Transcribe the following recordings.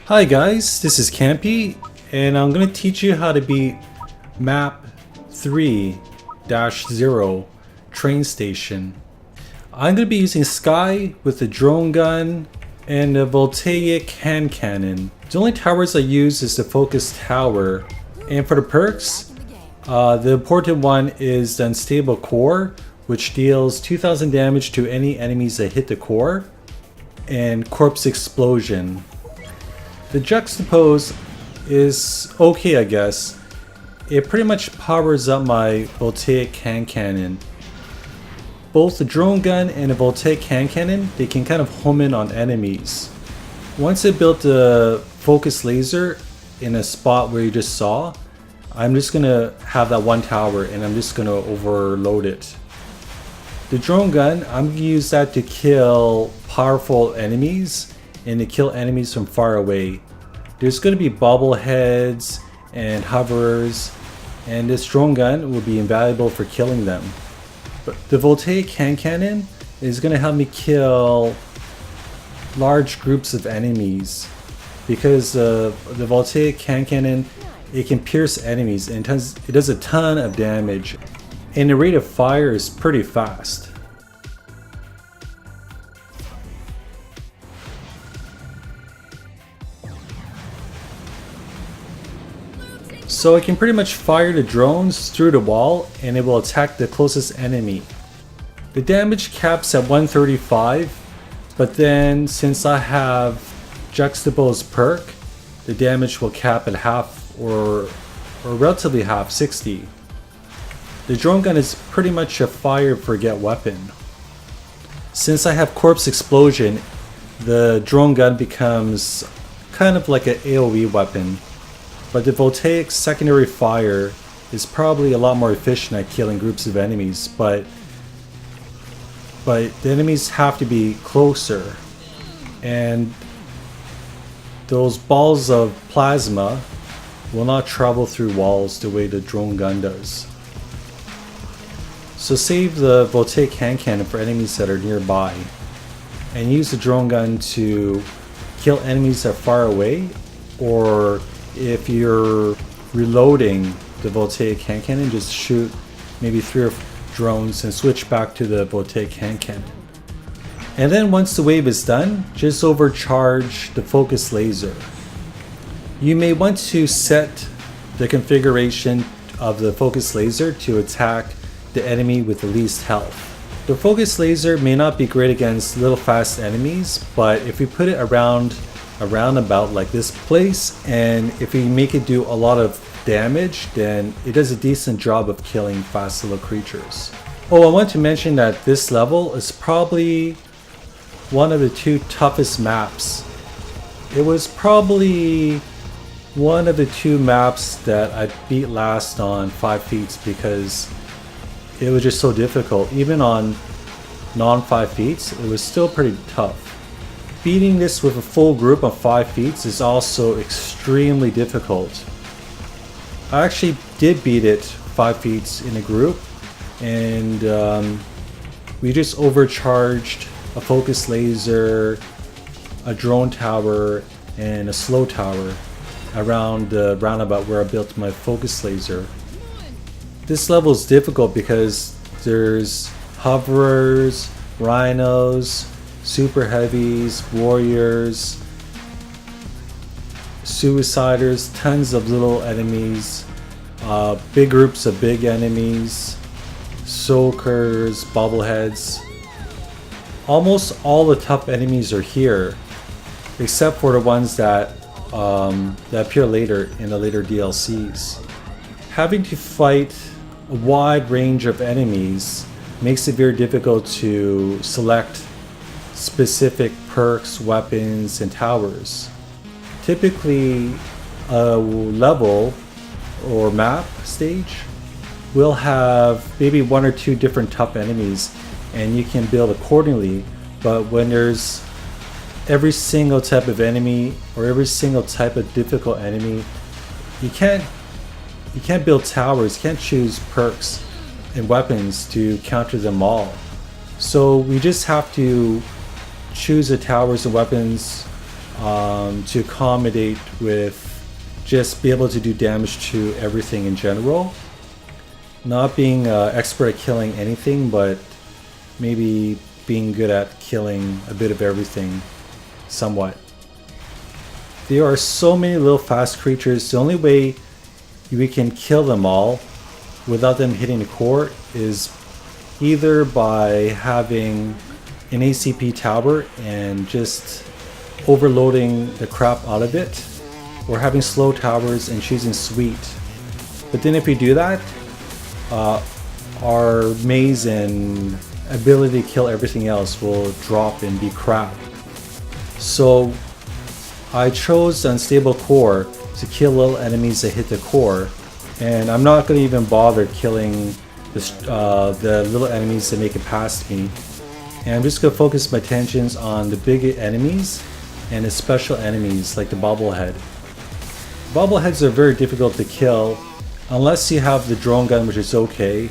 Hi guys, this is Campie, and I'm going to teach you how to beat map 3-0 train station. I'm going to be using Sky with the drone gun and the voltaic hand cannon. The only towers I use is the focus tower, and for the perks, the important one is the unstable core, which deals 2000 damage to any enemies that hit the core, and corpse explosion. The juxtapose is okay, I guess. It pretty much powers up my voltaic hand cannon. Both the drone gun and the voltaic hand cannon, they can kind of home in on enemies. Once I built the focus laser in a spot where you just saw, I'm just gonna have that one tower and I'm just gonna overload it. The drone gun, I'm gonna use that to kill powerful enemies and to kill enemies from far away. There's going to be bobbleheads and hovers, and this drone gun will be invaluable for killing them. But the voltaic hand cannon is going to help me kill large groups of enemies, because the voltaic hand cannon, it can pierce enemies and it does a ton of damage, and the rate of fire is pretty fast. So I can pretty much fire the drones through the wall and it will attack the closest enemy. The damage caps at 135, but then since I have Juxtapose perk, the damage will cap at half or relatively half, 60. The drone gun is pretty much a fire forget weapon. Since I have corpse explosion, the drone gun becomes kind of like an AoE weapon. But the voltaic secondary fire is probably a lot more efficient at killing groups of enemies, but the enemies have to be closer, and those balls of plasma will not travel through walls the way the drone gun does. So save the voltaic hand cannon for enemies that are nearby, and use the drone gun to kill enemies that are far away, or if you're reloading the voltaic hand cannon, just shoot maybe 3 or 4 drones and switch back to the voltaic hand cannon. And then once the wave is done, just overcharge the focus laser. You may want to set the configuration of the focus laser to attack the enemy with the least health. The focus laser may not be great against little fast enemies, but if you put it around a roundabout like this place, and if you make it do a lot of damage, then it does a decent job of killing fast little creatures. Oh, I want to mention that this level is probably one of the 2 toughest maps. It was probably one of the 2 maps that I beat last on 5 Feats because it was just so difficult. Even on non-5 Feats, it was still pretty tough. Beating this with a full group of 5 Feats is also extremely difficult. I actually did beat it 5 Feats in a group, and we just overcharged a focus laser, a drone tower, and a slow tower around the roundabout where I built my focus laser. This level is difficult because there's hoverers, rhinos, super heavies, warriors, suiciders, tons of little enemies, big groups of big enemies, soakers, bobbleheads. Almost all the tough enemies are here, except for the ones that appear later in the later DLCs. Having to fight a wide range of enemies makes it very difficult to select specific perks, weapons, and towers. Typically, a level or map stage will have maybe 1 or 2 different tough enemies, and you can build accordingly. But when there's every single type of enemy or every single type of difficult enemy, you can't build towers, you can't choose perks and weapons to counter them all. So we just have to choose the towers and weapons to accommodate with just be able to do damage to everything in general. Not being expert at killing anything, but maybe being good at killing a bit of everything somewhat. There are so many little fast creatures. The only way we can kill them all without them hitting the core is either by having an ACP tower and just overloading the crap out of it, or having slow towers and choosing sweet. But then if we do that, our maze and ability to kill everything else will drop and be crap. So I chose unstable core to kill little enemies that hit the core, and I'm not going to even bother killing the little enemies that make it past me. And I'm just going to focus my attentions on the big enemies and the special enemies like the bobblehead. Bobbleheads are very difficult to kill unless you have the drone gun, which is okay,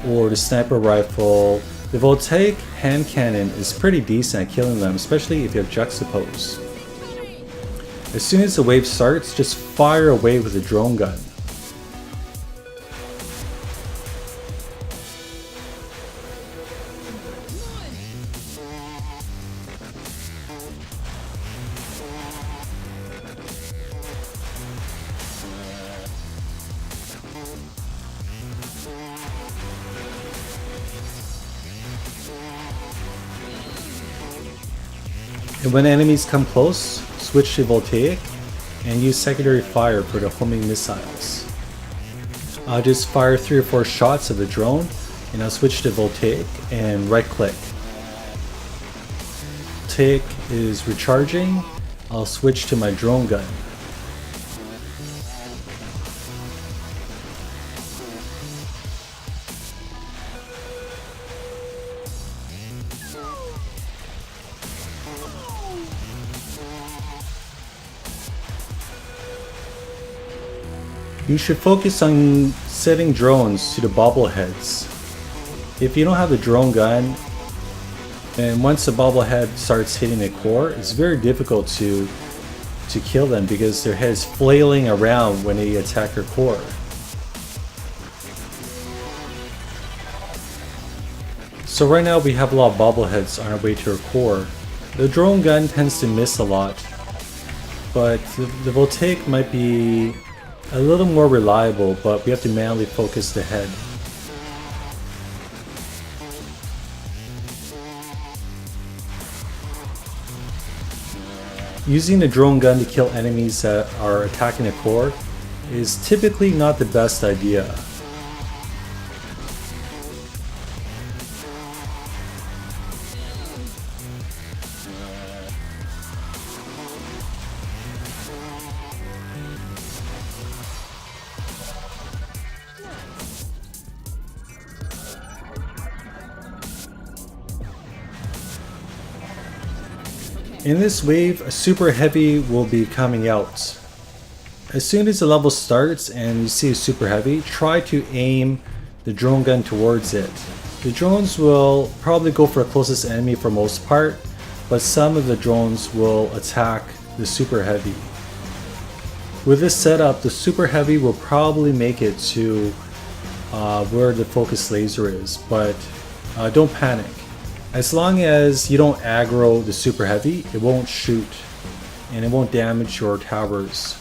or the sniper rifle. The voltaic hand cannon is pretty decent at killing them, especially if you have juxtapose. As soon as the wave starts, just fire away with the drone gun. And when enemies come close, switch to voltaic and use secondary fire for the homing missiles. I'll just fire 3 or 4 shots of the drone, and I'll switch to voltaic and right click. Voltaic is recharging, I'll switch to my drone gun. You should focus on setting drones to the bobbleheads. If you don't have the drone gun, and once the bobblehead starts hitting the core, it's very difficult to kill them because their head is flailing around when they attack your core. So right now we have a lot of bobbleheads on our way to our core. The drone gun tends to miss a lot, but the voltaic might be a little more reliable, but we have to manually focus the head. Using the drone gun to kill enemies that are attacking the core is typically not the best idea. In this wave, a super heavy will be coming out. As soon as the level starts and you see a super heavy, try to aim the drone gun towards it. The drones will probably go for the closest enemy for most part, but some of the drones will attack the super heavy. With this setup, the super heavy will probably make it to where the focus laser is, but don't panic. As long as you don't aggro the super heavy, it won't shoot and it won't damage your towers.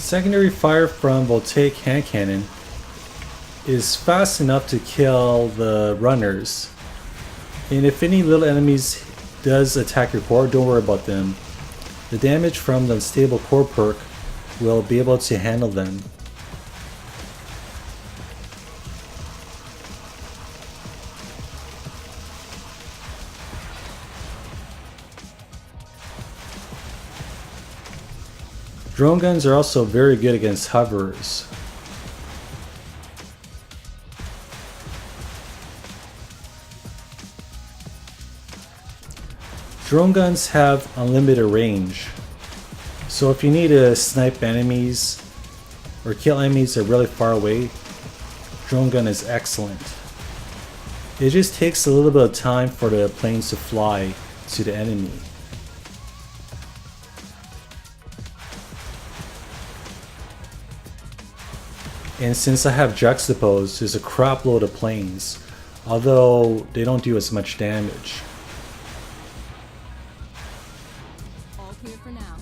Secondary fire from voltaic hand cannon is fast enough to kill the runners. And if any little enemies does attack your core, don't worry about them. The damage from the unstable core perk will be able to handle them. Drone guns are also very good against hoverers. Drone guns have unlimited range, so if you need to snipe enemies or kill enemies that are really far away, drone gun is excellent. It just takes a little bit of time for the planes to fly to the enemy. And since I have juxtaposed, there's a crap load of planes, although they don't do as much damage. All clear for now.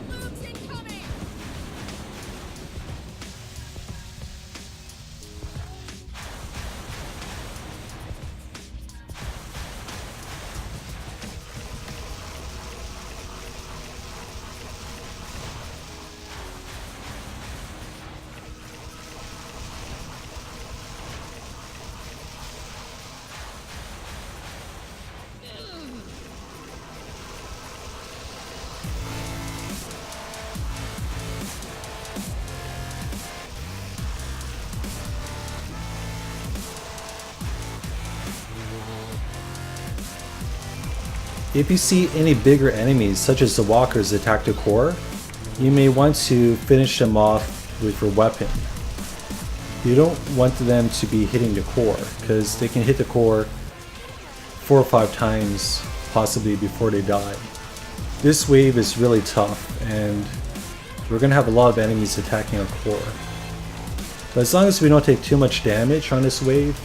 Moves incoming! If you see any bigger enemies, such as the walkers that attack the core, you may want to finish them off with your weapon. You don't want them to be hitting the core, because they can hit the core 4 or 5 times, possibly before they die. This wave is really tough, and we're going to have a lot of enemies attacking our core. But as long as we don't take too much damage on this wave,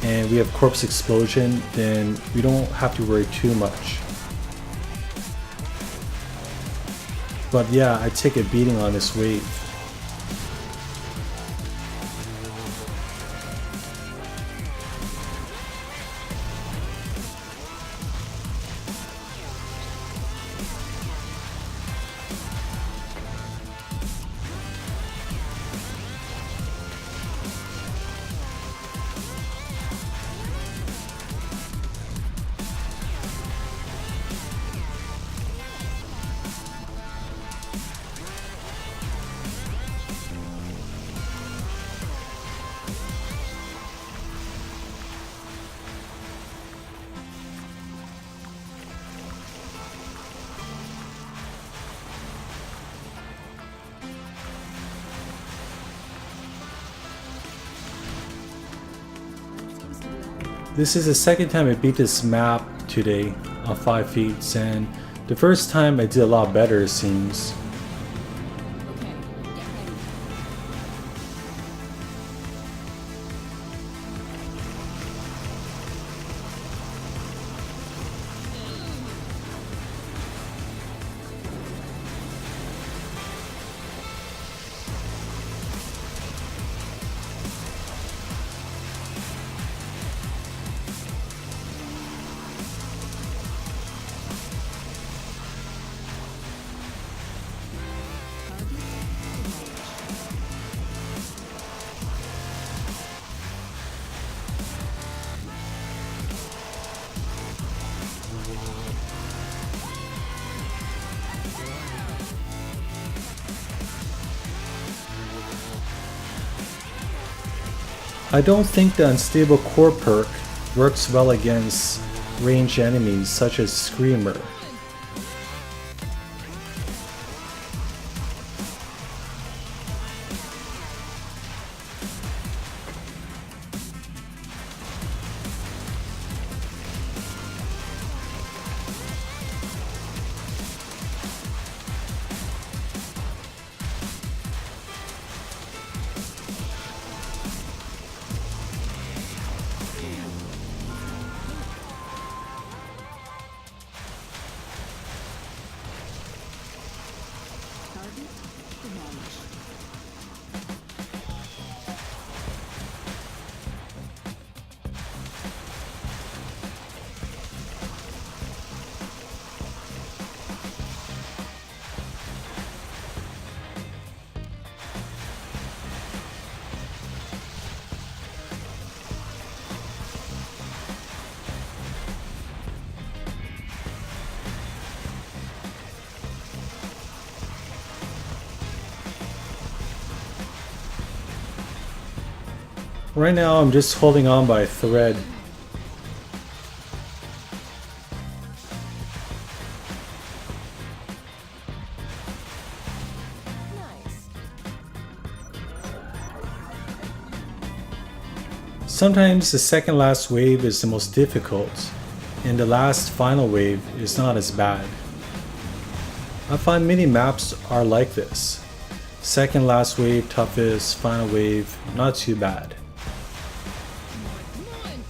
and we have corpse explosion, then we don't have to worry too much. But yeah, I take a beating on this wave. This is the second time I beat this map today on 5 Feats, and the first time I did a lot better, it seems. Okay, get ready. I don't think the unstable core perk works well against ranged enemies such as Screamer. Right now I'm just holding on by a thread. Nice. Sometimes the second last wave is the most difficult, and the last final wave is not as bad. I find many maps are like this. Second last wave, toughest, final wave, not too bad. Come on.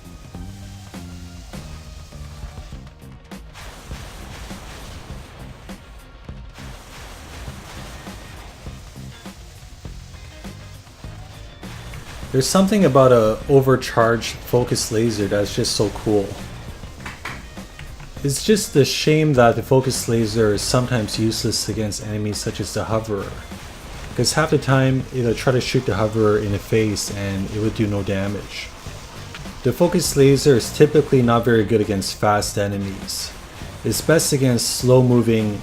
There's something about a overcharged focus laser that's just so cool. It's just a shame that the focus laser is sometimes useless against enemies such as the hoverer, because half the time it'll try to shoot the hoverer in the face and it would do no damage. The focus laser is typically not very good against fast enemies. It's best against slow moving,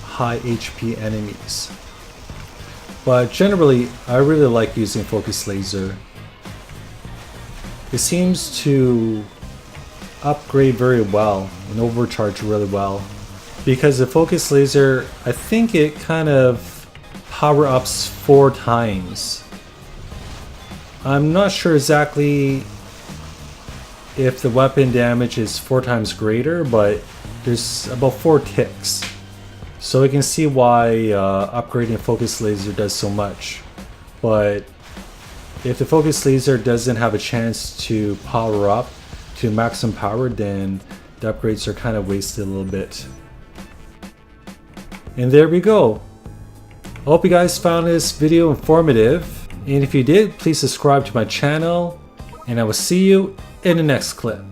high HP enemies. But generally, I really like using focus laser. It seems to upgrade very well and overcharge really well, because the focus laser, I think it kind of power ups 4 times. I'm not sure exactly if the weapon damage is 4 times greater, but there's about 4 ticks. So you can see why upgrading focus laser does so much. But if the focus laser doesn't have a chance to power up to maximum power, then the upgrades are kind of wasted a little bit. And there we go. I hope you guys found this video informative, and if you did, please subscribe to my channel, and I will see you in the next clip.